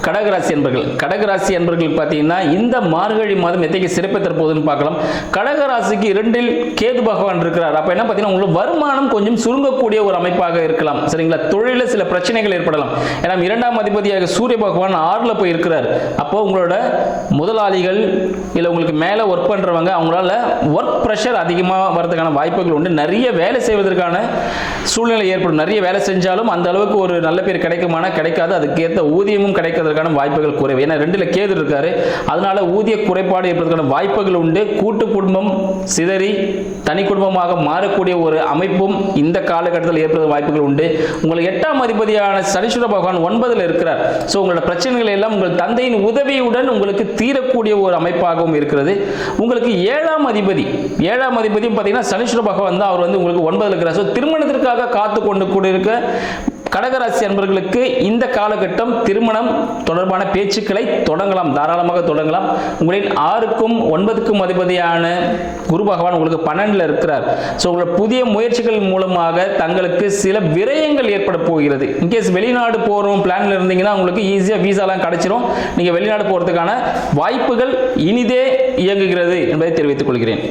கடகராசி என்பர்கள் கடகராசி என்பர்கள் பார்த்தீங்கன்னா இந்த மார்கழி மாதம் எத்தகைய சிறப்பை தரப்போகுதுன்னு பார்க்கலாம். கடகராசிக்கு 2ல் கேது பகவான் இருக்கிறார். அப்ப என்ன பார்த்தீங்கன்னா உங்களுக்கு வருமானம் கொஞ்சம் சுருங்கக்கூடிய ஒரு அமைப்பாக இருக்கலாம். சரிங்களா? தொழிலில் சில பிரச்சனைகள் ஏற்படலாம். ஏன்னா 2ஆம் அதிபதியாக சூரிய பகவான் 6ல் போய் இருக்கிறார். அப்போ உங்களோட முதலாளிகள் இல்லை உங்களுக்கு மேலே ஒர்க் பண்ணுறவங்க அவங்களால ஒர்க் ப்ரெஷர் அதிகமாக வரதுக்கான வாய்ப்புகள் உண்டு. நிறைய வேலை செய்வதற்கான சூழ்நிலை ஏற்படும். நிறைய வேலை செஞ்சாலும் அந்த அளவுக்கு ஒரு நல்ல பேர் கிடைக்குமானா கிடைக்காது. அதுக்கேற்ற ஊதியமும் கிடைக்கிறதுக்கான வாய்ப்புகள் குறைவு. ஏன்னா 2ல் கேது இருக்காரு. அதனால ஊதிய குறைபாடு ஏற்படுவதற்கான வாய்ப்புகள் உண்டு. கூட்டு குடும்பம் சிதறி தனி குடும்பமாக மாறக்கூடிய ஒரு அமைப்பும் இந்த காலகட்டத்தில் ஏற்படுவதற்கு வாய்ப்புகள் உண்டு. உங்களுக்கு 8ஆம் அதிபதியான சனீஸ்வர பகவான் 9ல் இருக்கிறார். ஸோ உங்களோட பிரச்சனைகள் எல்லாம் உங்கள் தந்தையின் உதவியுடன் உங்களுக்கு தீரக்கூடிய ஒரு அமைப்பாகவும் இருக்கிறது. உங்களுக்கு 7ஆம் அதிபதியும் பார்த்தீங்கன்னா சனீஸ்வர பகவான் தான். அவர் வந்து உங்களுக்கு 9ல் இருக்கிறார். ஸோ திருமணத்திற்காக காத்து கொண்டு கூட இருக்க கடகராசி அன்பர்களுக்கு இந்த காலகட்டம் திருமணம் தொடர்பான பேச்சுக்களை தொடங்கலாம். தாராளமாக தொடங்கலாம். உங்களின் 6க்கும் 9க்கும் அதிபதியான குரு பகவான் உங்களுக்கு 12ல் இருக்கிறார். ஸோ உங்களோட புதிய முயற்சிகள் மூலமாக தங்களுக்கு சில விரயங்கள் ஏற்பட போகிறது. இன்கேஸ் வெளிநாடு போகிறோம் பிளான்ல இருந்தீங்கன்னா உங்களுக்கு ஈஸியாக வீசாலாம் கிடைச்சிரும். நீங்கள் வெளிநாடு போகிறதுக்கான வாய்ப்புகள் இனிதே இயங்குகிறது என்பதை தெரிவித்துக் கொள்கிறேன்.